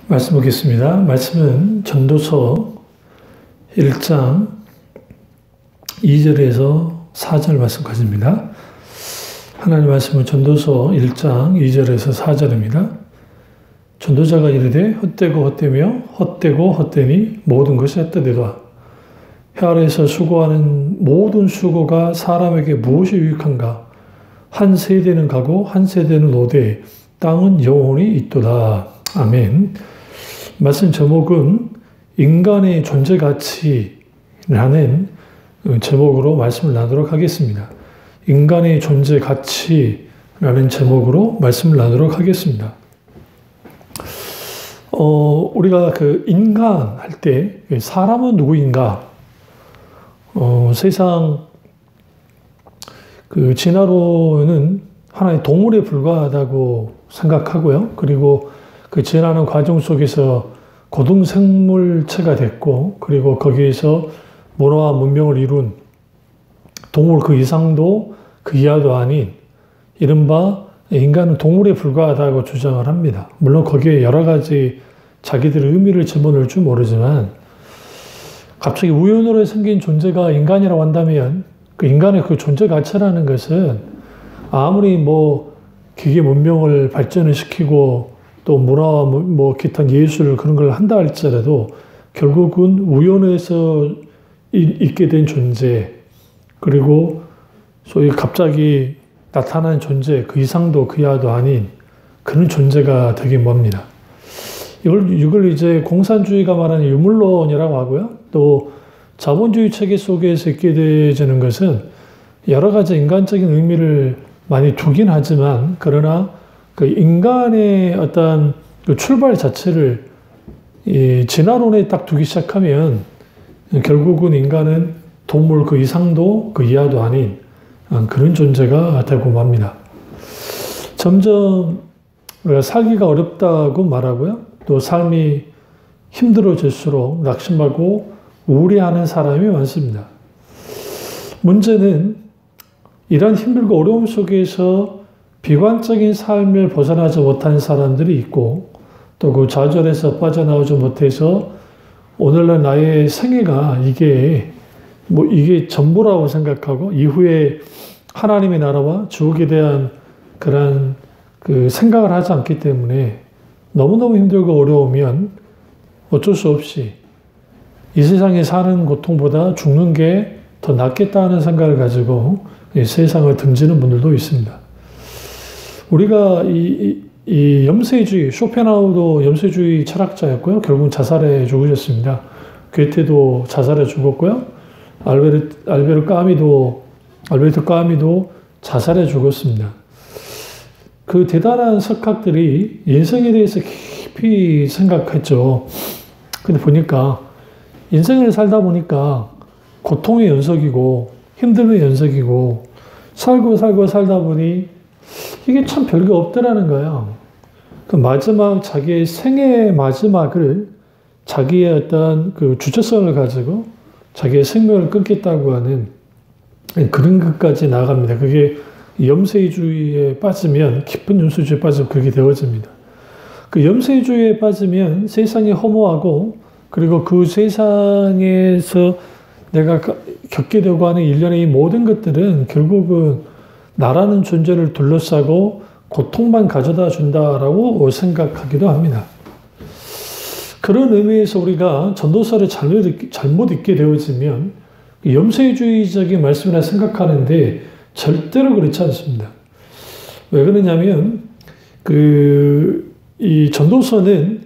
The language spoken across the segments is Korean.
말씀 보겠습니다. 말씀은 전도서 1장 2절에서 4절 말씀까지입니다. 하나님 말씀은 전도서 1장 2절에서 4절입니다. 전도자가 이르되 헛되고 헛되며 헛되고 헛되니 모든 것이 헛되되다. 해 아래에서 수고하는 모든 수고가 사람에게 무엇이 유익한가? 한 세대는 가고 한 세대는 오되 땅은 영원히 있도다. 아멘. 말씀 제목은 인간의 존재 가치라는 제목으로 말씀을 나누도록 하겠습니다. 인간의 존재 가치라는 제목으로 말씀을 나누도록 하겠습니다. 우리가 인간 할 때 사람은 누구인가? 세상 진화론은 하나의 동물에 불과하다고 생각하고요. 그리고 그 진화하는 과정 속에서 고등생물체가 됐고, 그리고 거기에서 문화와 문명을 이룬 동물 그 이상도 그 이하도 아닌 이른바 인간은 동물에 불과하다고 주장을 합니다. 물론 거기에 여러 가지 자기들의 의미를 집어넣을 줄 모르지만, 갑자기 우연으로 생긴 존재가 인간이라고 한다면 그 인간의 그 존재 가치라는 것은 아무리 기계 문명을 발전을 시키고 또 문화와 기타 예술 그런 걸 한다 할지라도 결국은 우연에서 있게 된 존재, 그리고 소위 갑자기 나타난 존재, 그 이상도 그 이하도 아닌 그런 존재가 되긴 뭡니다. 이걸 이제 공산주의가 말하는 유물론이라고 하고요. 또 자본주의 체계 속에서 있게 되는 것은 여러 가지 인간적인 의미를 많이 두긴 하지만, 그러나 그 인간의 어떤 그 출발 자체를 이 진화론에 딱 두기 시작하면 결국은 인간은 동물 그 이상도 그 이하도 아닌 그런 존재가 되고 맙니다. 점점 우리가 살기가 어렵다고 말하고요. 또 삶이 힘들어질수록 낙심하고 우울해하는 사람이 많습니다. 문제는 이런 힘들고 어려움 속에서 비관적인 삶을 벗어나지 못한 사람들이 있고, 또 그 좌절에서 빠져나오지 못해서 오늘날 나의 생애가 이게 전부라고 생각하고 이후에 하나님의 나라와 지옥에 대한 그런 그 생각을 하지 않기 때문에 너무너무 힘들고 어려우면 어쩔 수 없이 이 세상에 사는 고통보다 죽는 게 더 낫겠다는 생각을 가지고 이 세상을 등지는 분들도 있습니다. 우리가 이 염세주의, 쇼펜하우도 염세주의 철학자였고요. 결국은 자살해 죽으셨습니다. 괴테도 자살해 죽었고요. 알베르트 까미도 자살해 죽었습니다. 그 대단한 석학들이 인생에 대해서 깊이 생각했죠. 근데 보니까 인생을 살다 보니까 고통의 연속이고 힘듦의 연속이고 살고 살다 보니 이게 참 별거 없더라는 거예요. 그 마지막 자기의 생애의 마지막을 자기의 어떤 그 주체성을 가지고 자기의 생명을 끊겠다고 하는 그런 것까지 나아갑니다. 그게 염세주의에 빠지면, 깊은 염세주의에 빠지면 그렇게 되어집니다. 그 염세주의에 빠지면 세상이 허무하고, 그리고 그 세상에서 내가 겪게 되고 하는 일련의 이 모든 것들은 결국은 나라는 존재를 둘러싸고 고통만 가져다 준다라고 생각하기도 합니다. 그런 의미에서 우리가 전도서를 잘못 읽게 되어지면 염세주의적인 말씀이라 생각하는데 절대로 그렇지 않습니다. 왜 그러냐면 이 전도서는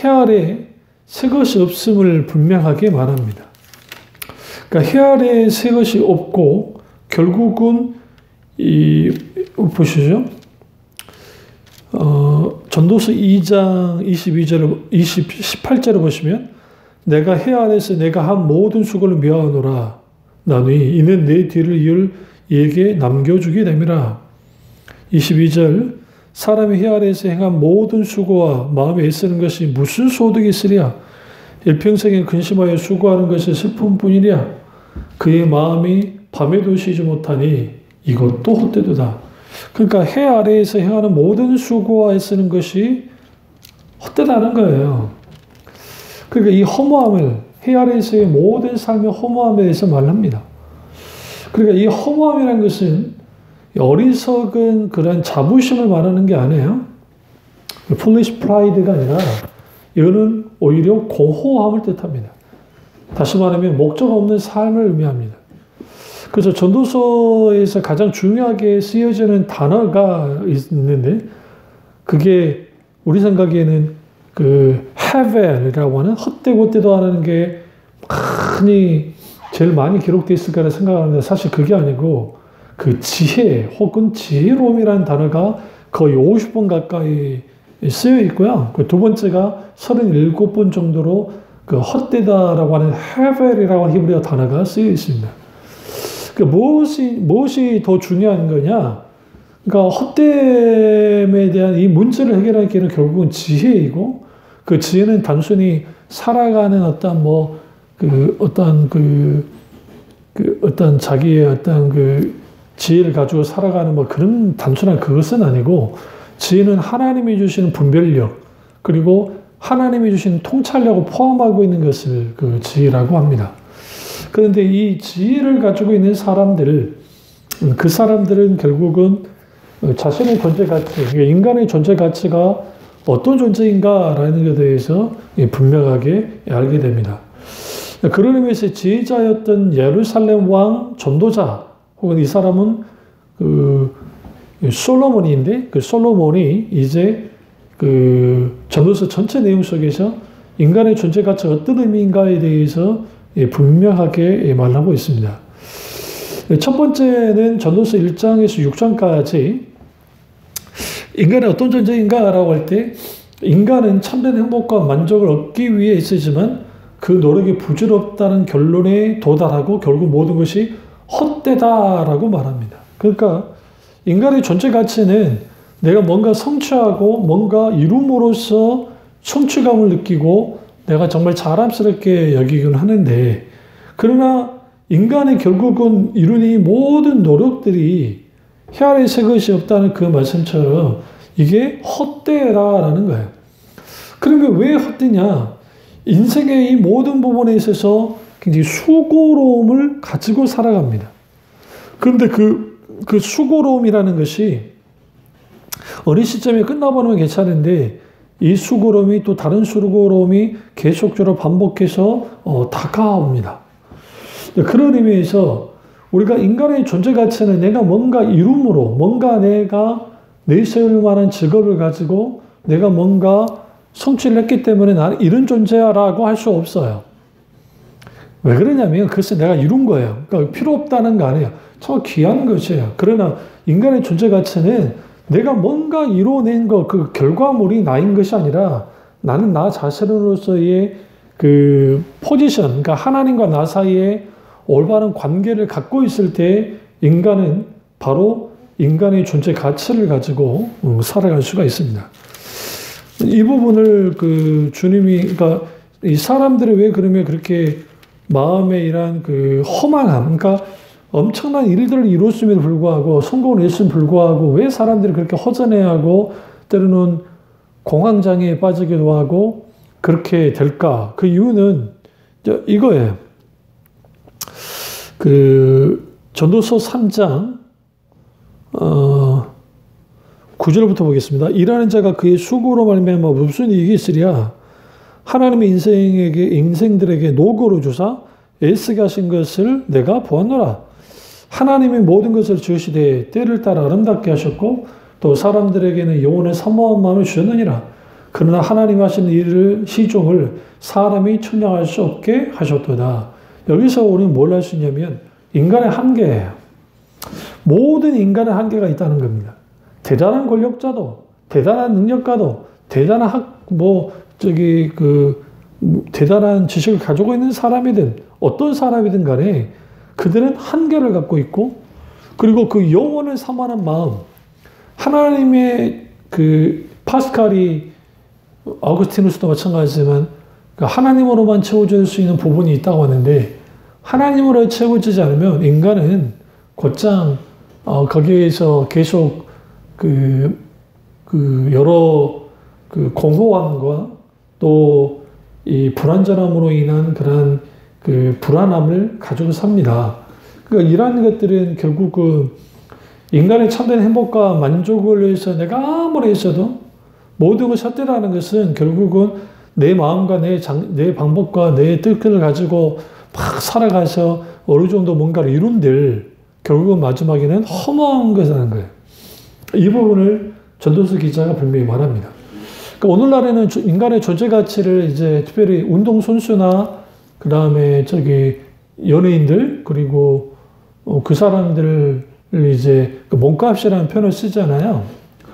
해 아래 새 것이 없음을 분명하게 말합니다. 그러니까 해 아래 새 것이 없고 결국은 보시죠. 전도서 2장 18절을 보시면 내가 해 아래서 내가 한 모든 수고를 미워하노라 나누이 이는 내 뒤를 이을 이에게 남겨주게 됨이라. 22절 사람이 해 아래에서 행한 모든 수고와 마음에 애쓰는 것이 무슨 소득이 있으랴. 일평생에 근심하여 수고하는 것이 슬픔뿐이랴. 그의 마음이 밤에도 쉬지 못하니 이것도 헛되도다. 그러니까 해 아래에서 행하는 모든 수고와 애쓰는 것이 헛되다는 거예요. 그러니까 이 허무함을, 해 아래에서의 모든 삶의 허무함에 대해서 말합니다. 그러니까 이 허무함이라는 것은 어리석은 그런 자부심을 말하는 게 아니에요. foolish pride가 아니라 이거는 오히려 고호함을 뜻합니다. 다시 말하면 목적 없는 삶을 의미합니다. 그래서 전도서에서 가장 중요하게 쓰여지는 단어가 있는데 그게 우리 생각에는 그 heaven이라고 하는 헛되고 때도 안 하는 게 제일 많이 기록되어 있을 거라 생각하는데 사실 그게 아니고 그 지혜 혹은 지혜로움이라는 단어가 거의 50번 가까이 쓰여 있고요. 그 두 번째가 37번 정도로 그 헛되다라고 하는 heaven이라고 하는 히브리어 단어가 쓰여 있습니다. 그 무엇이 더 중요한 거냐? 그러니까 헛됨에 대한 이 문제를 해결하는 길은 결국은 지혜이고 그 지혜는 단순히 살아가는 어떤 자기의 어떤 그 지혜를 가지고 살아가는 그런 단순한 그것은 아니고 지혜는 하나님이 주시는 분별력 그리고 하나님이 주시는 통찰력을 포함하고 있는 것을 그 지혜라고 합니다. 그런데 이 지혜를 가지고 있는 그 사람들은 결국은 자신의 존재 가치, 인간의 존재 가치가 어떤 존재인가라는 것에 대해서 분명하게 알게 됩니다. 그런 의미에서 지혜자였던 예루살렘 왕 전도자, 혹은 이 사람은 그 솔로몬인데, 그 솔로몬이 이제 그 전도서 전체 내용 속에서 인간의 존재 가치가 어떤 의미인가에 대해서 분명하게 말하고 있습니다. 첫 번째는 전도서 1장에서 6장까지 인간이 어떤 존재인가라고 할 때 인간은 참된 행복과 만족을 얻기 위해 있으지만 그 노력이 부질없다는 결론에 도달하고 결국 모든 것이 헛되다라고 말합니다. 그러니까 인간의 존재 가치는 내가 뭔가 성취하고 뭔가 이룸으로써 성취감을 느끼고 내가 정말 자랑스럽게 여기긴 하는데 그러나 인간의 결국은 이룬 이 모든 노력들이 해 아래 새 것이 없다는 그 말씀처럼 이게 헛되라라는 거예요. 그러면 왜 헛되냐? 인생의 이 모든 부분에 있어서 굉장히 수고로움을 가지고 살아갑니다. 그런데 그 수고로움이라는 것이 어느 시점에 끝나버리면 괜찮은데 이 수고로움이 또 다른 수고로움이 계속적으로 반복해서 다가옵니다. 그런 의미에서 우리가 인간의 존재 가치는 내가 뭔가 이룸으로 뭔가 내가 내세울 만한 직업을 가지고 내가 뭔가 성취를 했기 때문에 나는 이런 존재야라고 할 수 없어요. 왜 그러냐면 그것은 내가 이룬 거예요. 그러니까 필요 없다는 거 아니에요. 참 귀한 것이에요. 그러나 인간의 존재 가치는 내가 뭔가 이뤄낸 것, 그 결과물이 나인 것이 아니라 나는 나 자신으로서의 그 포지션, 그러니까 하나님과 나 사이에 올바른 관계를 갖고 있을 때 인간은 바로 인간의 존재 가치를 가지고 살아갈 수가 있습니다. 이 부분을 그 주님이, 그러니까 이 사람들이 왜 그러면 그렇게 마음에 이런 그 허망함, 그러니까 엄청난 일들을 이뤘음에도 불구하고 성공을 했음에도 불구하고 왜 사람들이 그렇게 허전해하고 때로는 공황장애에 빠지기도 하고 그렇게 될까? 그 이유는 이거예요. 그 전도서 3장 9절부터 보겠습니다. 일하는 자가 그의 수고로 말미암아 무슨 이익이 있으랴? 하나님의 인생들에게 노고로 주사 애쓰게 하신 것을 내가 보았노라. 하나님이 모든 것을 지으시되 때를 따라 아름답게 하셨고 또 사람들에게는 영혼의 사모한 마음을 주셨느니라. 그러나 하나님 하시는 일을 시종을 사람이 측량할 수 없게 하셨도다. 여기서 우리는 뭘 할 수 있냐면 인간의 한계예요. 모든 인간의 한계가 있다는 겁니다. 대단한 권력자도, 대단한 능력가도, 대단한 대단한 지식을 가지고 있는 사람이든 어떤 사람이든 간에 그들은 한계를 갖고 있고 그리고 그 영혼을 사모하는 마음, 하나님의 그 파스칼이 아우구스티누스도 마찬가지지만 하나님으로만 채워질 수 있는 부분이 있다고 하는데 하나님으로 채워지지 않으면 인간은 곧장 거기에서 계속 여러 공허함과 또 이 불완전함으로 인한 그런 불안함을 가지고 삽니다. 그러니까 이러한 것들은 결국 인간의 참된 행복과 만족을 위해서 내가 아무리 했어도 모든 것이 헛되다는 것은 결국은 내 마음과 내 방법과 내 뜻을 가지고 막 살아가서 어느 정도 뭔가를 이룬들 결국은 마지막에는 허무한 것이라는 거예요. 이 부분을 전도서 기자가 분명히 말합니다. 그러니까 오늘날에는 인간의 존재 가치를 이제 특별히 운동선수나 그 다음에 연예인들 그리고 그 사람들을 이제 몸값이라는 표현을 쓰잖아요.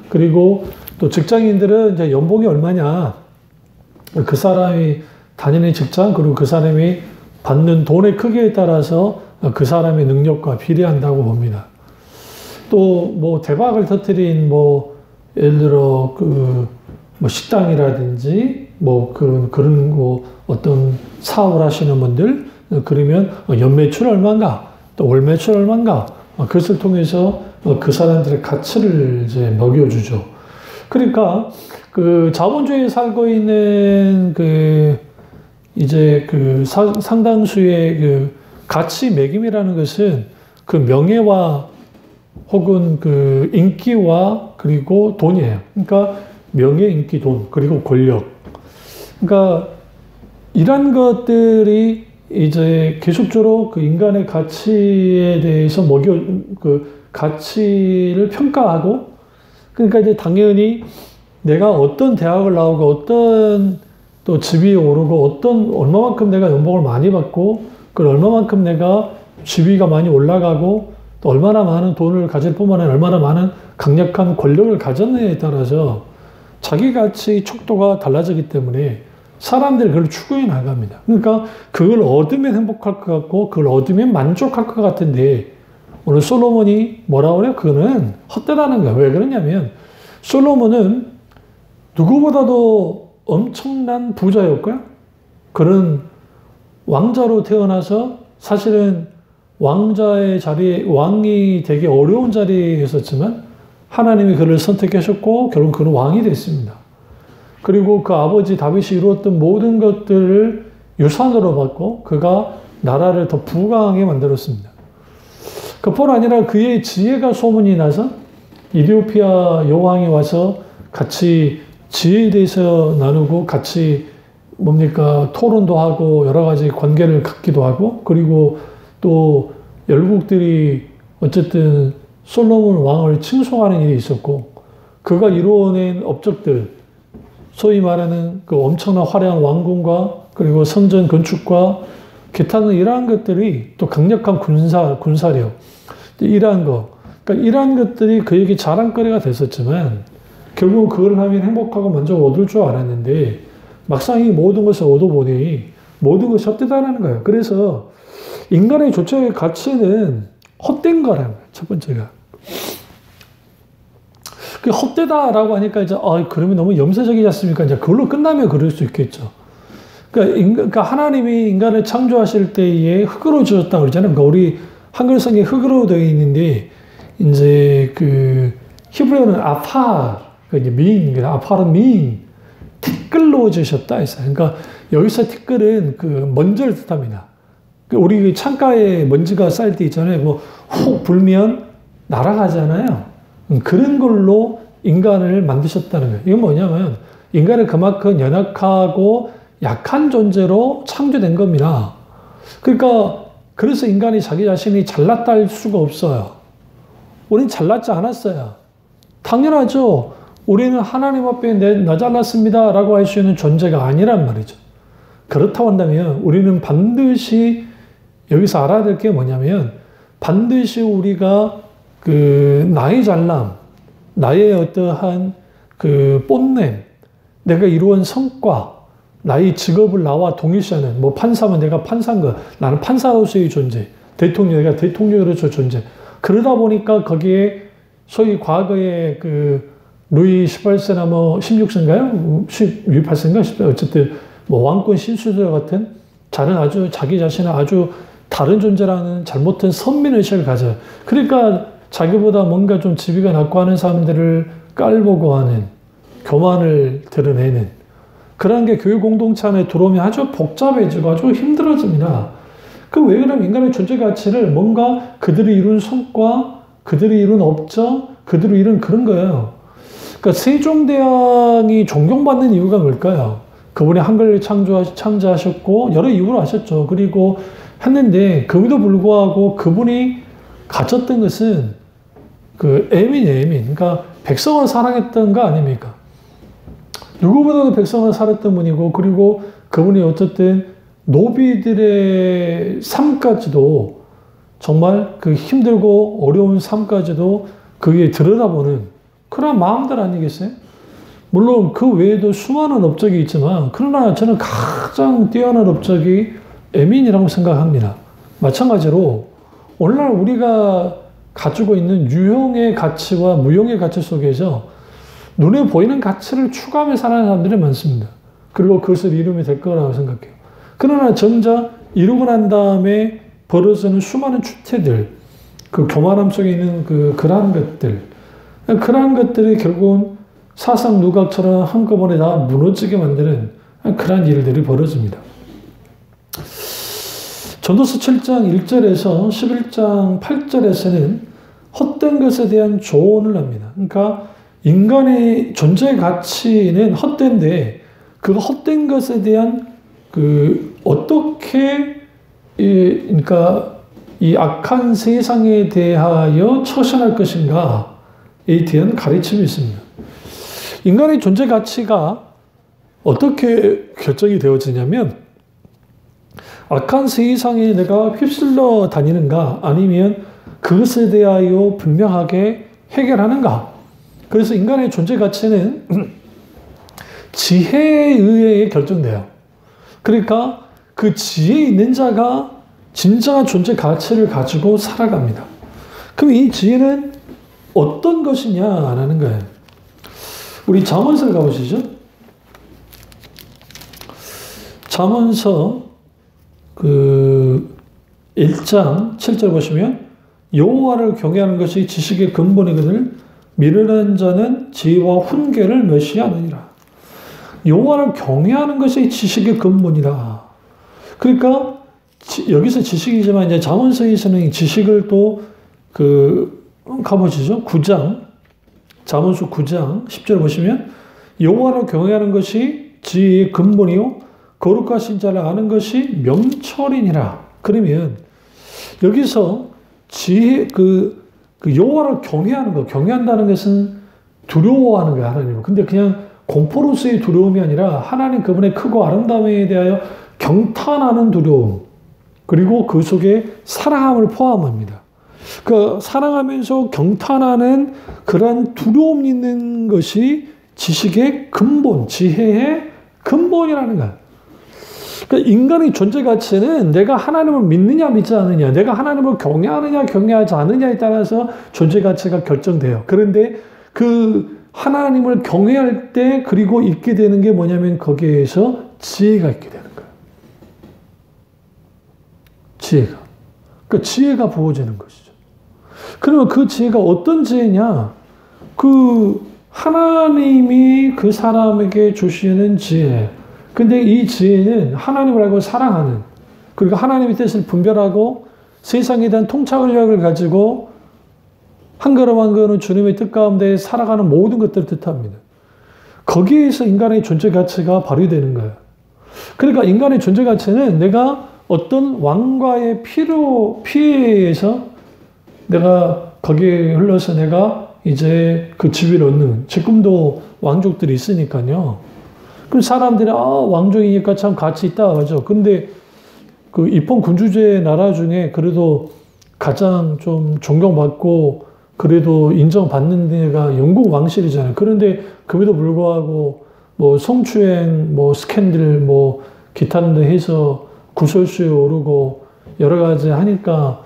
그리고 또 직장인들은 이제 연봉이 얼마냐, 그 사람이 다니는 직장 그리고 그 사람이 받는 돈의 크기에 따라서 그 사람의 능력과 비례한다고 봅니다. 또 뭐 대박을 터뜨린 예를 들어 식당이라든지 그런 어떤 사업을 하시는 분들 그러면 연매출 얼마인가 또 월매출 얼마인가 그것을 통해서 그 사람들의 가치를 이제 먹여주죠. 그러니까 자본주의에 살고 있는 상당수의 가치 매김이라는 것은 명예와 혹은 인기와 그리고 돈이에요. 그러니까 명예, 인기, 돈, 그리고 권력. 그러니까 이런 것들이 이제 계속적으로 인간의 가치에 대해서 가치를 평가하고, 그러니까 이제 당연히 내가 어떤 대학을 나오고 어떤 또 집이 오르고 얼마만큼 내가 연봉을 많이 받고, 얼마만큼 내가 지위가 많이 올라가고, 또 얼마나 많은 돈을 가질 뿐만 아니라 얼마나 많은 강력한 권력을 가졌느냐에 따라서 자기 가치의 척도가 달라지기 때문에 사람들이 그걸 추구해 나갑니다. 그러니까 그걸 얻으면 행복할 것 같고 그걸 얻으면 만족할 것 같은데 오늘 솔로몬이 뭐라고 그래요? 그거는 헛되다는 거예요. 왜 그러냐면 솔로몬은 누구보다도 엄청난 부자였고요. 그런 왕자로 태어나서 사실은 왕자의 자리에 왕이 되게 어려운 자리에 있었지만 하나님이 그를 선택하셨고 결국 그는 왕이 됐습니다. 그리고 그 아버지 다윗이 이루었던 모든 것들을 유산으로 받고 그가 나라를 더 부강하게 만들었습니다. 그뿐 아니라 그의 지혜가 소문이 나서 이디오피아 여왕이 와서 같이 지혜에 대해서 나누고 같이 토론도 하고 여러 가지 관계를 갖기도 하고 그리고 또 열국들이 어쨌든 솔로몬 왕을 칭송하는 일이 있었고 그가 이루어낸 업적들 소위 말하는 엄청난 화려한 왕궁과 그리고 성전 건축과 기타는 이러한 것들이 또 강력한 군사력 이러한 그러니까 이러한 것들이 그에게 자랑거리가 됐었지만 결국 그걸 하면 행복하고 만족을 얻을 줄 알았는데 막상 이 모든 것을 얻어보니 모든 것이 헛되다는 거예요. 그래서 인간의 존재의 가치는 헛된 거라는 거예요. 첫 번째가. 헛되다라고 하니까 이제 그러면 너무 염세적이지 않습니까? 이제 그걸로 끝나면 그럴 수 있겠죠. 그러니까 하나님이 인간을 창조하실 때에 흙으로 지었다고 그러잖아요. 그러니까 우리 한글 성경에 흙으로 되어 있는데 이제 히브리어는 아파 아파는 민 티끌로 지으셨다 했어요. 그러니까 여기서 티끌은 먼지를 뜻합니다. 우리 창가에 먼지가 쌓일 때 있잖아요. 훅 불면 날아가잖아요. 그런 걸로 인간을 만드셨다는 거예요. 이건 뭐냐면 인간은 그만큼 연약하고 약한 존재로 창조된 겁니다. 그러니까 그래서 인간이 자기 자신이 잘났다 할 수가 없어요. 우리는 잘났지 않았어요. 당연하죠. 우리는 하나님 앞에 나 잘났습니다 라고 할 수 있는 존재가 아니란 말이죠. 그렇다고 한다면 우리는 반드시 여기서 알아야 될 게 뭐냐면 반드시 우리가 나의 잘남, 나의 어떠한 본냄, 내가 이루은 성과, 나의 직업을 나와 동일시하는 판사면 내가 판사인 거, 나는 판사로서의 존재, 대통령 내가 대통령으로서의 존재. 그러다 보니까 거기에 소위 과거에 루이 18세나 16세인가요? 18세인가? 어쨌든 왕권 신수들 같은 자기 자신은 아주 다른 존재라는 잘못된 선민의식을 가져요. 그러니까 자기보다 뭔가 좀 지위가 낮고 하는 사람들을 깔보고 하는, 교만을 드러내는 그런 게 교육 공동체 안에 들어오면 아주 복잡해지고 아주 힘들어집니다. 그 왜 그러면 인간의 존재 가치를 뭔가 그들이 이룬 성과, 그들이 이룬 업적, 그들이 이룬 그런 거예요. 그러니까 세종대왕이 존경받는 이유가 뭘까요? 그분이 한글을 창조하셨고 여러 이유로 하셨죠. 그리고 했는데 그럼에도 불구하고 그분이 가졌던 것은 그 애민. 그러니까 백성을 사랑했던 거 아닙니까? 누구보다도 백성을 사랑했던 분이고, 그리고 그분이 어쨌든 노비들의 삶까지도 정말 그 힘들고 어려운 삶까지도 그게 들여다보는 그런 마음들 아니겠어요? 물론 그 외에도 수많은 업적이 있지만, 그러나 저는 가장 뛰어난 업적이 애민이라고 생각합니다. 마찬가지로 오늘날 우리가 가지고 있는 유형의 가치와 무형의 가치 속에서 눈에 보이는 가치를 추구하며 사는 사람들이 많습니다. 그리고 그것을 이루면 될 거라고 생각해요. 그러나 정작 이루고 난 다음에 벌어지는 수많은 추태들, 그 교만함 속에 있는 그러한 것들이 결국은 사상 누각처럼 한꺼번에 다 무너지게 만드는 그러한 일들이 벌어집니다. 전도서 7장 1절에서 11장 8절에서는 헛된 것에 대한 조언을 합니다. 그러니까 인간의 존재 가치는 헛된데, 그 헛된 것에 대한 어떻게 그러니까 이 악한 세상에 대하여 처신할 것인가에 대한 가르침이 있습니다. 인간의 존재 가치가 어떻게 결정이 되어지냐면, 악한 세상에 내가 휩쓸려 다니는가, 아니면 그것에 대하여 분명하게 해결하는가. 그래서 인간의 존재 가치는 지혜에 의해 결정돼요. 그러니까 그 지혜 있는 자가 진정한 존재 가치를 가지고 살아갑니다. 그럼 이 지혜는 어떤 것이냐라는 거예요. 우리 잠언서를 가보시죠. 잠언서 1장 7절 보시면, 여호와를 경외하는 것이 지식의 근본이거늘 미련한 자는 지혜와 훈계를 멸시하느니라. 여호와를 경외하는 것이 지식의 근본이다. 그러니까 여기서 지식이지만 이제 잠언서에서는 지식을 또 가보시죠. 9장, 잠언서 9장 10절 보시면, 여호와를 경외하는 것이 지혜의 근본이요 거룩하신 자를 아는 것이 명철이니라. 그러면 여기서 지혜, 여호와를 경외하는 거, 경외한다는 것은 두려워하는 거야, 하나님을. 근데 그냥 공포로서의 두려움이 아니라 하나님 그분의 크고 아름다움에 대하여 경탄하는 두려움, 그리고 그 속에 사랑함을 포함합니다. 그 사랑하면서 경탄하는 그러한 두려움 있는 것이 지식의 근본, 지혜의 근본이라는 거야. 그러니까 인간의 존재 가치는 내가 하나님을 믿느냐 믿지 않느냐, 내가 하나님을 경외하느냐 경외하지 않느냐에 따라서 존재 가치가 결정돼요. 그런데 그 하나님을 경외할 때 그리고 있게 되는 게 뭐냐면 거기에서 지혜가 있게 되는 거예요. 지혜가. 그러니까 지혜가 부어지는 것이죠. 그러면 그 지혜가 어떤 지혜냐? 그 하나님이 그 사람에게 주시는 지혜. 근데 이 지혜는 하나님을 알고 사랑하는, 그리고 하나님의 뜻을 분별하고 세상에 대한 통찰력을 가지고 한 걸음 한 걸음 주님의 뜻 가운데 살아가는 모든 것들을 뜻합니다. 거기에서 인간의 존재 가치가 발휘되는 거예요. 그러니까 인간의 존재 가치는 내가 어떤 왕과의 피해에서 내가 거기에 흘러서 내가 이제 그 지위를 얻는, 지금도 왕족들이 있으니까요. 그럼 사람들이 왕족이니까 참 가치 있다 하죠. 근데 그 입헌 군주제 나라 중에 그래도 가장 좀 존경받고 그래도 인정받는 데가 영국 왕실이잖아요. 그런데 그에도 불구하고 뭐 성추행, 뭐 스캔들, 뭐 기타 등 해서 구설수에 오르고 여러 가지 하니까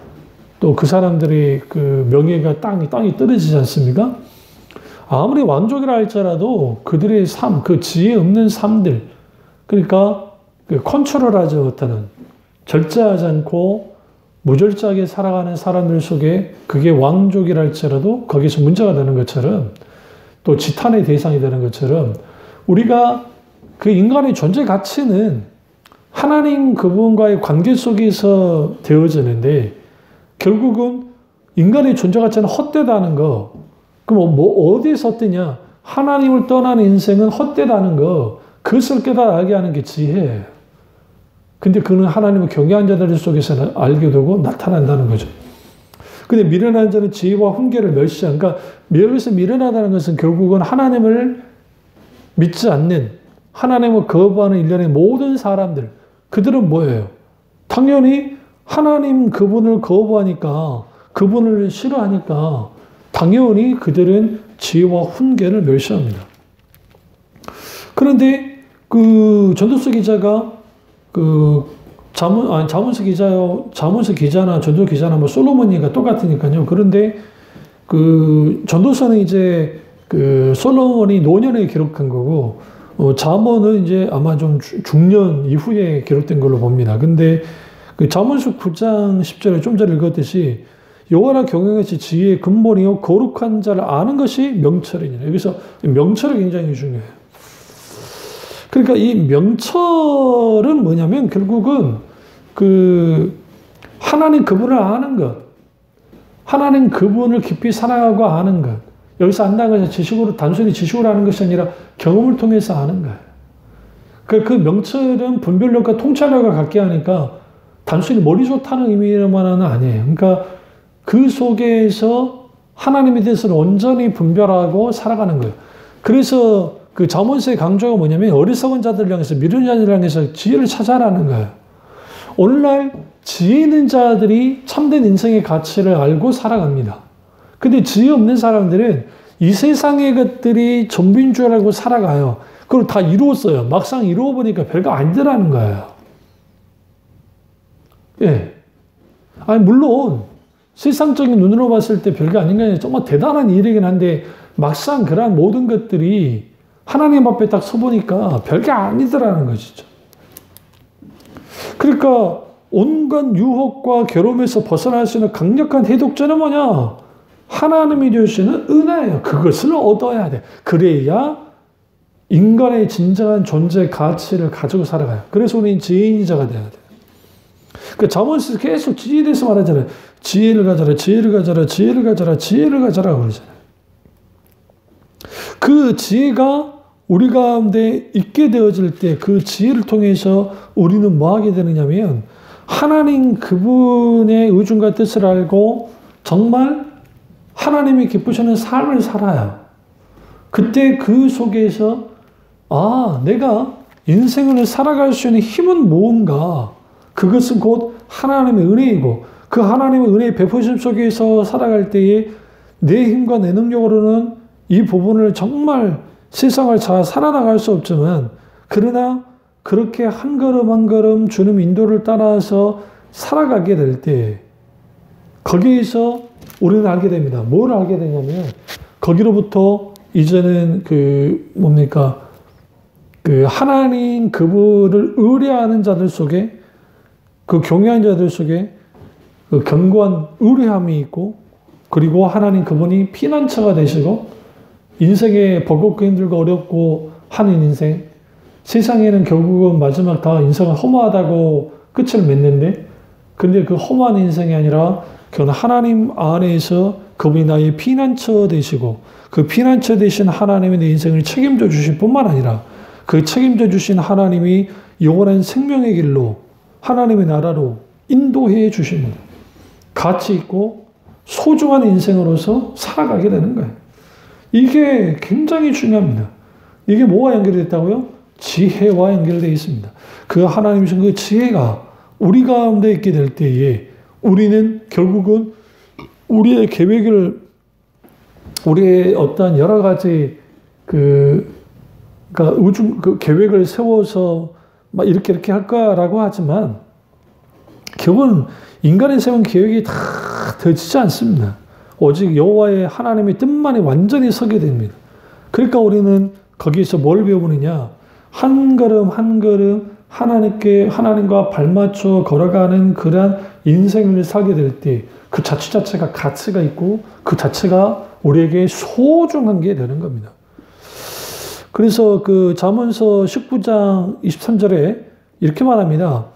또 그 사람들이 그 명예가 땅이 떨어지지 않습니까? 아무리 왕족이라 할지라도 그들의 삶, 그 지혜 없는 삶들, 그러니까 컨트롤하지 못하는, 절제하지 않고 무절제하게 살아가는 사람들 속에 그게 왕족이랄지라도 거기서 문제가 되는 것처럼 또 지탄의 대상이 되는 것처럼 우리가 그 인간의 존재 가치는 하나님 그분과의 관계 속에서 되어지는데 결국은 인간의 존재 가치는 헛되다는 거. 그럼 뭐 어디에서 헛되냐? 하나님을 떠난 인생은 헛되다는 거. 그것을 깨달게 하는 게 지혜예요. 근데 그는 하나님을 경외한 자들 속에서 알게 되고 나타난다는 거죠. 근데 미련한 자는 지혜와 훈계를 멸시한. 그러니까 여기서 미련하다는 것은 결국은 하나님을 믿지 않는, 하나님을 거부하는 일련의 모든 사람들. 그들은 뭐예요? 당연히 하나님 그분을 거부하니까, 그분을 싫어하니까 당연히 그들은 지혜와 훈계를 멸시합니다. 그런데 그 전도서 기자가 자문서 기자나 전도 기자나 뭐 솔로몬이가 똑같으니까요. 그런데 그 전도서는 이제 그 솔로몬이 노년에 기록한 거고, 잠언은 이제 아마 좀 중년 이후에 기록된 걸로 봅니다. 근데 그 잠언서 9장 10절에 좀 전에 읽었듯이 여호와를 경외하시 지혜의 근본이요 거룩한 자를 아는 것이 명철이니라. 여기서 명철이 굉장히 중요해요. 그러니까 이 명철은 뭐냐면 결국은 그 하나님 그분을 아는 것, 하나님 그분을 깊이 사랑하고 아는 것. 여기서 안다는 것은 지식으로, 단순히 지식으로 아는 것이 아니라 경험을 통해서 아는 거예요. 그 명철은 분별력과 통찰력을 갖게 하니까 단순히 머리 좋다는 의미만은 아니에요. 그러니까 그 속에서 하나님에 대해서는 온전히 분별하고 살아가는 거예요. 그래서 그 잠언서의 강조가 뭐냐면 어리석은 자들을 향해서, 미련한 자들을 향해서 지혜를 찾아라는 거예요. 오늘날 지혜 있는 자들이 참된 인생의 가치를 알고 살아갑니다. 근데 지혜 없는 사람들은 이 세상의 것들이 전부인 줄 알고 살아가요. 그걸 다 이루었어요. 막상 이루어보니까 별거 아니더라는 거예요. 예. 아니, 물론 세상적인 눈으로 봤을 때 별거 아닌 게 아니라 정말 대단한 일이긴 한데 막상 그러한 모든 것들이 하나님 앞에 딱 서보니까 별게 아니더라는 것이죠. 그러니까 온갖 유혹과 괴로움에서 벗어날 수 있는 강력한 해독제는 뭐냐? 하나님이 주시는 은혜예요. 그것을 얻어야 돼. 그래야 인간의 진정한 존재 가치를 가지고 살아가요. 그래서 우리는 지혜인 자가 돼야 돼요. 그 잠언에서 계속 지혜에 대해서 말하잖아요. 지혜를 가져라, 지혜를 가져라, 지혜를 가져라, 지혜를 가져라 그러잖아요. 그 지혜가 우리 가운데 있게 되어질 때 그 지혜를 통해서 우리는 뭐 하게 되느냐면 하나님 그분의 의중과 뜻을 알고 정말 하나님이 기쁘시는 삶을 살아요. 그때 그 속에서 내가 인생을 살아갈 수 있는 힘은 무언가? 그것은 곧 하나님의 은혜이고 그 하나님의 은혜의 베푸심 속에서 살아갈 때에 내 힘과 내 능력으로는 이 부분을 정말 세상을 잘 살아나갈 수 없지만 그러나 그렇게 한 걸음 한 걸음 주님 인도를 따라서 살아가게 될 때 거기에서 우리는 알게 됩니다. 뭘 알게 되냐면 거기로부터 이제는 그 하나님 그분을 의뢰하는 자들 속에 그 경외하는 자들 속에 그 견고한 의뢰함이 있고 그리고 하나님 그분이 피난처가 되시고 인생에 버겁고 힘들고 어렵고 하는 인생 세상에는 결국은 마지막 다 인생은 허무하다고 끝을 맺는데 근데 그 허무한 인생이 아니라 그건 하나님 안에서 그분이 나의 피난처 되시고 그 피난처 되신 하나님이 내 인생을 책임져 주실 뿐만 아니라 그 책임져 주신 하나님이 영원한 생명의 길로 하나님의 나라로 인도해 주십니다. 가치 있고 소중한 인생으로서 살아가게 되는 거예요. 이게 굉장히 중요합니다. 이게 뭐와 연결됐다고요? 지혜와 연결되어 있습니다. 그 하나님이 주신 그 지혜가 우리 가운데 있게 될 때에 우리는 결국은 우리의 계획을 우리의 어떤 여러 가지 그 계획을 세워서 막 이렇게 할 거라고 하지만 결국은 인간의 세운 계획이 다 되지 않습니다. 오직 여호와의 하나님의 뜻만이 완전히 서게 됩니다. 그러니까 우리는 거기에서 뭘 배우느냐? 한 걸음 한 걸음 하나님과 발맞춰 걸어가는 그러한 인생을 살게 될 때 그 자체가 가치가 있고 그 자체가 우리에게 소중한 게 되는 겁니다. 그래서 그 잠언서 19장 23절에 이렇게 말합니다.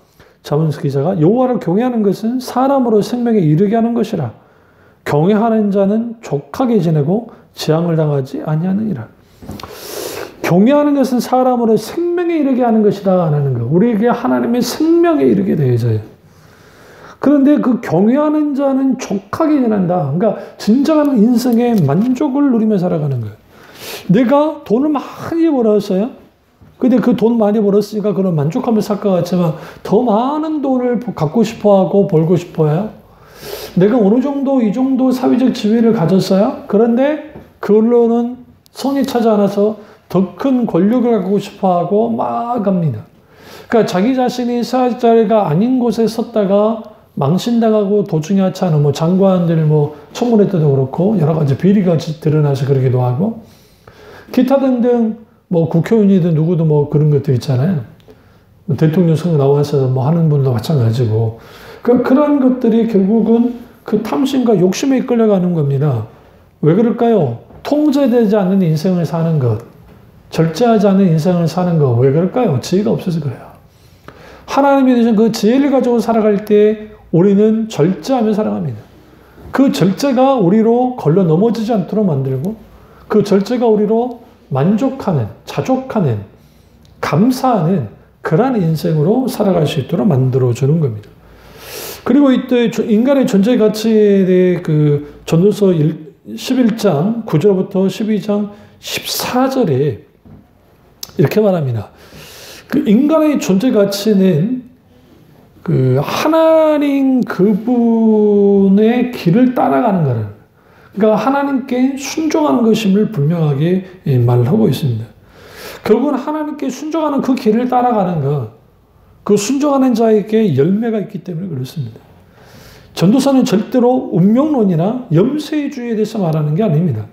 잠언서 기자가 여호와를 경외하는 것은 사람으로 생명에 이르게 하는 것이라. 경외하는 자는 족하게 지내고 재앙을 당하지 아니하느니라. 경외하는 것은 사람으로 생명에 이르게 하는 것이다 하는 거. 우리에게 하나님의 생명에 이르게 되어져요. 그런데 그 경외하는 자는 족하게 지낸다. 그러니까 진정한 인생의 만족을 누리며 살아가는 거예요. 내가 돈을 많이 벌었어요. 근데 그 돈 많이 벌었으니까 그런 만족하며 살 것 같지만 더 많은 돈을 갖고 싶어하고 벌고 싶어요. 내가 어느 정도 이 정도 사회적 지위를 가졌어요. 그런데 그걸로는 성이 차지 않아서 더 큰 권력을 갖고 싶어하고 막 합니다. 그러니까 자기 자신이 살 자리가 아닌 곳에 섰다가 망신당하고 도중에 하찮은 뭐 장관들 뭐 청문회 때도 그렇고 여러 가지 비리가 드러나서 그러기도 하고 기타 등등 뭐 국회의원이든 누구도 뭐 그런 것들 있잖아요. 대통령 선거 나와서 뭐 하는 분도 마찬가지고 그런 것들이 결국은 그 탐심과 욕심에 이끌려가는 겁니다. 왜 그럴까요? 통제되지 않는 인생을 사는 것, 절제하지 않는 인생을 사는 것, 왜 그럴까요? 지혜가 없어서 그래요. 하나님이 주신 그 지혜를 가지고 살아갈 때 우리는 절제하며 살아갑니다. 그 절제가 우리로 걸러 넘어지지 않도록 만들고 그 절제가 우리로 만족하는, 자족하는, 감사하는 그러한 인생으로 살아갈 수 있도록 만들어주는 겁니다. 그리고 이때 인간의 존재 가치에 대해 그 전도서 11장 9절부터 12장 14절에 이렇게 말합니다. 그 인간의 존재 가치는 그 하나님 그분의 길을 따라가는 거라는 거예요. 그러니까 하나님께 순종하는 것임을 분명하게 말을 하고 있습니다. 결국은 하나님께 순종하는 그 길을 따라가는 것, 그 순종하는 자에게 열매가 있기 때문에 그렇습니다. 전도서는 절대로 운명론이나 염세주의에 대해서 말하는 게 아닙니다.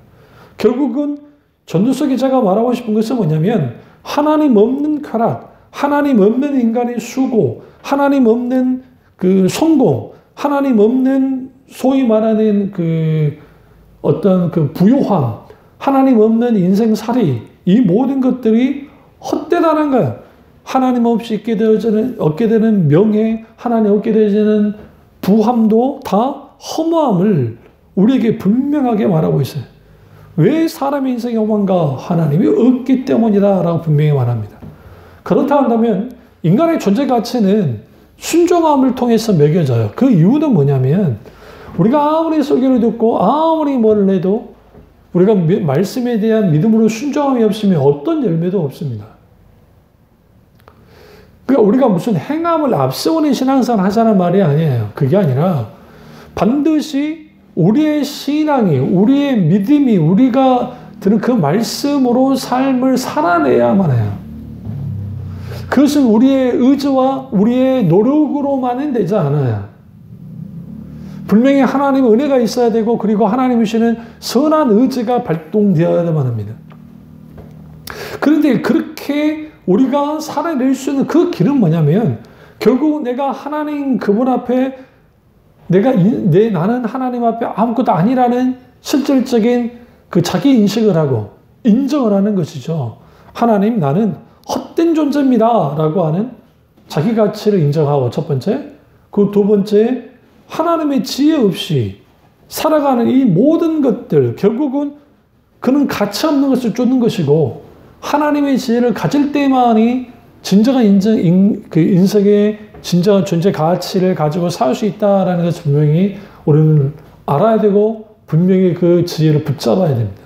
결국은 전도서 기자가 말하고 싶은 것은 뭐냐면 하나님 없는 쾌락, 하나님 없는 인간의 수고, 하나님 없는 그 성공, 하나님 없는 소위 말하는 그 어떤 그 부요함, 하나님 없는 인생살이, 이 모든 것들이 헛되다는 거예요. 하나님 없이 얻게 되는 명예, 하나님 얻게 되는 부함도 다 허무함을 우리에게 분명하게 말하고 있어요. 왜 사람의 인생이 허무한가? 하나님이 없기 때문이다 라고 분명히 말합니다. 그렇다 한다면 인간의 존재 가치는 순종함을 통해서 매겨져요. 그 이유는 뭐냐면 우리가 아무리 설교를 듣고 아무리 뭘 해도 우리가 말씀에 대한 믿음으로 순종함이 없으면 어떤 열매도 없습니다. 그러니까 우리가 무슨 행함을 앞세우는 신앙생활을 하자는 말이 아니에요. 그게 아니라 반드시 우리의 신앙이, 우리의 믿음이, 우리가 들은 그 말씀으로 삶을 살아내야만 해요. 그것은 우리의 의지와 우리의 노력으로만은 되지 않아요. 분명히 하나님의 은혜가 있어야 되고 그리고 하나님이 주시는 선한 의지가 발동되어야만 합니다. 그런데 그렇게 우리가 살아낼 수 있는 그 길은 뭐냐면 결국 내가 하나님 그분 앞에 나는 하나님 앞에 아무것도 아니라는 실질적인 그 자기 인식을 하고 인정을 하는 것이죠. 하나님 나는 헛된 존재입니다 라고 하는 자기 가치를 인정하고 첫 번째, 그 두 번째 하나님의 지혜 없이 살아가는 이 모든 것들 결국은 그는 가치 없는 것을 쫓는 것이고 하나님의 지혜를 가질 때만이 진정한 인생의 진정한 존재 가치를 가지고 살 수 있다는 것을 분명히 우리는 알아야 되고 분명히 그 지혜를 붙잡아야 됩니다.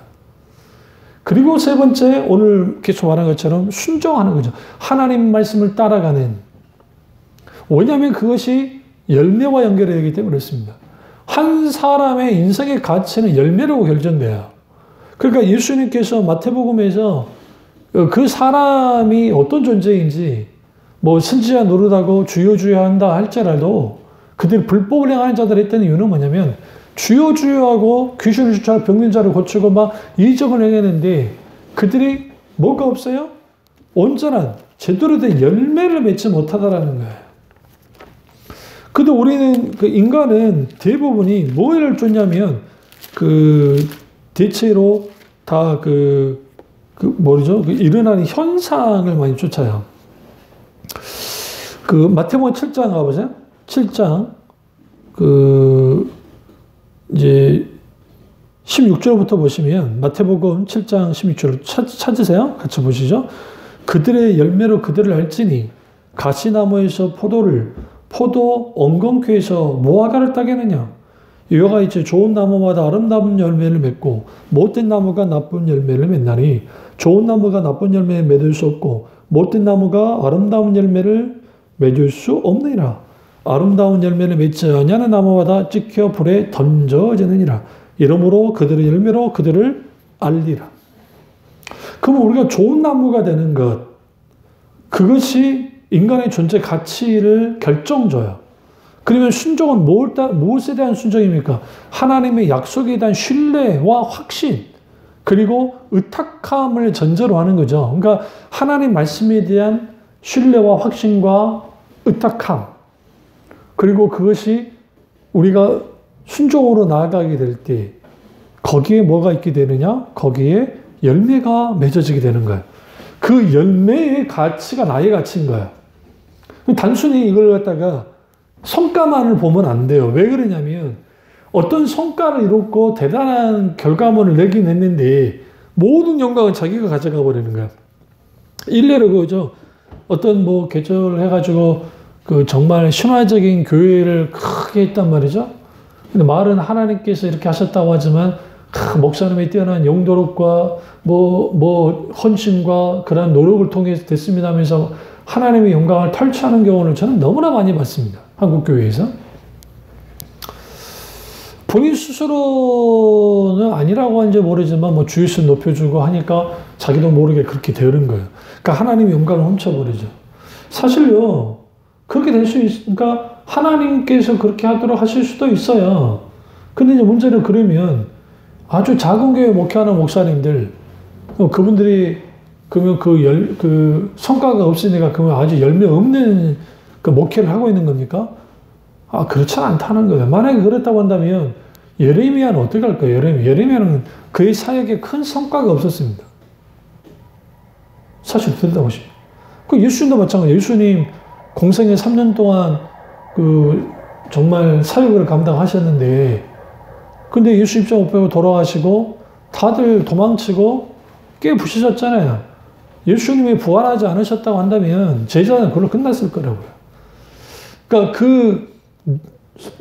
그리고 세 번째 오늘 계속 말한 것처럼 순종하는 거죠. 하나님 말씀을 따라가는. 왜냐하면 그것이 열매와 연결이 되기 때문에 그렇습니다. 한 사람의 인생의 가치는 열매로 결정돼요. 그러니까 예수님께서 마태복음에서 그 사람이 어떤 존재인지 뭐 선지자 노릇하고 주여 주여 한다 할지라도 그들이 불법을 행하는 자들 했던 이유는 뭐냐면 주여 주여 하고 귀신을 쫓아 병든 자를 고치고 막 이적을 행했는데 그들이 뭐가 없어요? 온전한 제대로 된 열매를 맺지 못하다라는 거예요. 근데 우리는, 그 인간은 대부분이 뭐를 쫓냐면, 대체로 다 뭐죠? 일어나는 현상을 많이 쫓아요. 마태복음 7장 가보세요. 7장, 이제, 16절부터 보시면, 마태복음 7장 16절 찾으세요. 같이 보시죠. 그들의 열매로 그들을 알지니, 가시나무에서 포도 엉겅퀴에서 무화과를 따겠느냐. 이와 같이 좋은 나무마다 아름다운 열매를 맺고, 못된 나무가 나쁜 열매를 맺나니, 좋은 나무가 나쁜 열매를 맺을 수 없고, 못된 나무가 아름다운 열매를 맺을 수 없느니라. 아름다운 열매를 맺지 아니하는 나무마다 찍혀 불에 던져지느니라. 이러므로 그들의 열매로 그들을 알리라. 그럼 우리가 좋은 나무가 되는 것, 그것이 인간의 존재 가치를 결정줘요. 그러면 순종은 무엇에 대한 순종입니까? 하나님의 약속에 대한 신뢰와 확신, 그리고 의탁함을 전제로 하는 거죠. 그러니까 하나님 말씀에 대한 신뢰와 확신과 의탁함, 그리고 그것이 우리가 순종으로 나아가게 될 때 거기에 뭐가 있게 되느냐? 거기에 열매가 맺어지게 되는 거예요. 그 열매의 가치가 나의 가치인 거예요. 단순히 이걸 갖다가 성과만을 보면 안 돼요. 왜 그러냐면 어떤 성과를 이뤘고 대단한 결과물을 내긴 했는데 모든 영광은 자기가 가져가 버리는 거야. 일례로 그거죠. 어떤 개척을 해가지고 정말 신화적인 교회를 크게 했단 말이죠. 근데 말은 하나님께서 이렇게 하셨다고 하지만 목사님의 뛰어난 영도력과 헌신과 그런 노력을 통해서 됐습니다 하면서 하나님의 영광을 탈취하는 경우를 저는 너무나 많이 봤습니다. 한국 교회에서. 본인 스스로는 아니라고 하는지 모르지만 주일수 높여주고 하니까 자기도 모르게 그렇게 되는 거예요. 그러니까 하나님의 영광을 훔쳐버리죠. 사실요, 그렇게 될 수 있으니까 하나님께서 그렇게 하도록 하실 수도 있어요. 근데 이제 문제는 그러면 아주 작은 교회 목회하는 목사님들, 그분들이 그러면 성과가 없으니까 그러면 아주 열매 없는 목회를 하고 있는 겁니까? 그렇지 않다는 거예요. 만약에 그렇다고 한다면 예레미야는 어떻게 할까요? 예레미야는 그의 사역에 큰 성과가 없었습니다. 사실 들여다보십시오. 예수님도 마찬가지예요. 예수님 공생애 3년 동안 정말 사역을 감당하셨는데, 근데 예수 입장 못 배우고 돌아가시고 다들 도망치고 꽤 부시셨잖아요. 예수님이 부활하지 않으셨다고 한다면 제자는 그걸로 끝났을 거라고요. 그러니까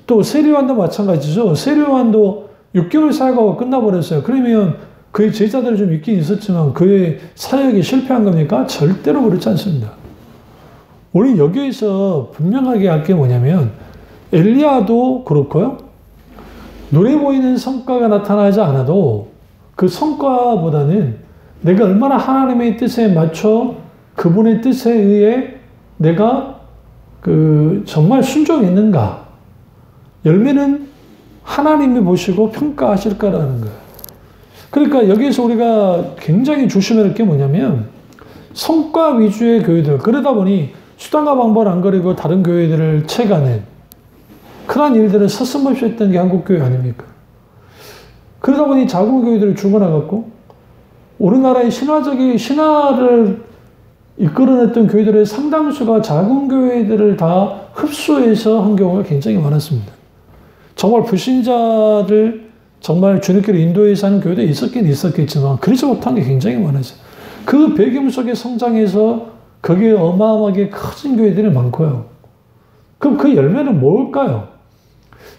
또 세례요한도 마찬가지죠. 세례요한도 6개월 사역하고 끝나버렸어요. 그러면 그의 제자들이 좀 있긴 있었지만 그의 사역이 실패한 겁니까? 절대로 그렇지 않습니다. 우리 여기에서 분명하게 할 게 뭐냐면 엘리야도 그렇고요. 눈에 보이는 성과가 나타나지 않아도 그 성과보다는 내가 얼마나 하나님의 뜻에 맞춰 그분의 뜻에 의해 내가 정말 순종했는가. 열매는 하나님이 보시고 평가하실 거라는 거예요. 그러니까 여기에서 우리가 굉장히 조심해야 할 게 뭐냐면 성과 위주의 교회들, 그러다 보니 수단과 방법을 안 거리고 다른 교회들을 채가는 그러한 일들을 서슴없이 했던 게 한국교회 아닙니까? 그러다 보니 작은 교회들이 죽어나갔고 우리나라의 신화를 이끌어냈던 교회들의 상당수가 작은 교회들을 다 흡수해서 한 경우가 굉장히 많았습니다. 정말 불신자들 정말 주님께로 인도해서 하는 교회도 있었긴 있었겠지만 그러지 못한 게 굉장히 많았어요. 그 배경 속에 성장해서 거기에 어마어마하게 커진 교회들이 많고요. 그럼 그 열매는 뭘까요?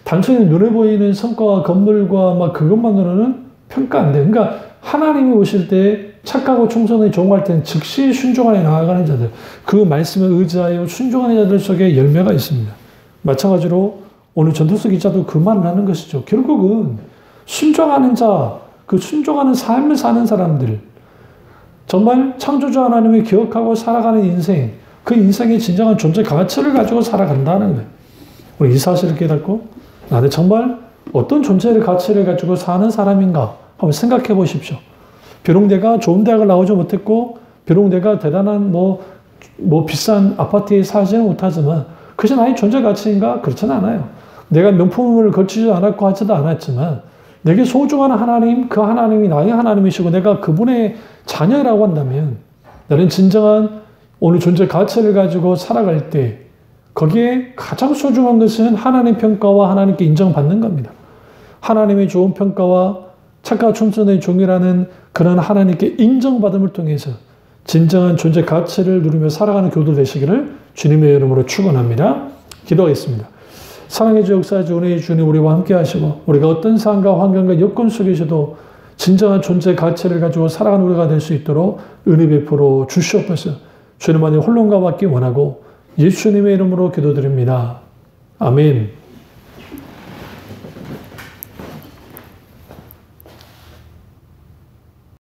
단순히 눈에 보이는 성과와 건물과 그것만으로는 평가 안 돼요. 그러니까 하나님이 오실 때 착하고 충성이 종할 때는 즉시 순종하여 나아가는 자들, 그 말씀에 의지하여 순종하는 자들 속에 열매가 있습니다. 마찬가지로 오늘 전도서 기자도 그 말을 하는 것이죠. 결국은 순종하는 자, 그 순종하는 삶을 사는 사람들, 정말 창조주 하나님을 기억하고 살아가는 인생, 그 인생의 진정한 존재 가치를 가지고 살아간다는 거예요. 우리 이 사실을 깨닫고 나는 정말 어떤 존재의 가치를 가지고 사는 사람인가 한번 생각해 보십시오. 비록 내가 좋은 대학을 나오지 못했고 비록 내가 대단한 비싼 아파트에 살지는 못하지만 그것이 나의 존재 가치인가? 그렇지는 않아요. 내가 명품을 걸치지 않았고 하지도 않았지만 내게 소중한 하나님, 그 하나님이 나의 하나님이시고 내가 그분의 자녀라고 한다면 나는 진정한 오늘 존재 가치를 가지고 살아갈 때 거기에 가장 소중한 것은 하나님 평가와 하나님께 인정받는 겁니다. 하나님의 좋은 평가와 착과 충성의 종이라는 그런 하나님께 인정받음을 통해서 진정한 존재 가치를 누리며 살아가는 교도 되시기를 주님의 이름으로 축원합니다. 기도하겠습니다. 사랑의 주 역사주 은혜의 주님 우리와 함께 하시고 우리가 어떤 상황과 환경과 여건 속에서도 진정한 존재 가치를 가지고 살아가는 우리가 될 수 있도록 은혜 베풀어 주시옵소서. 주님만이 홀론과 받기 원하고 예수님의 이름으로 기도드립니다. 아멘.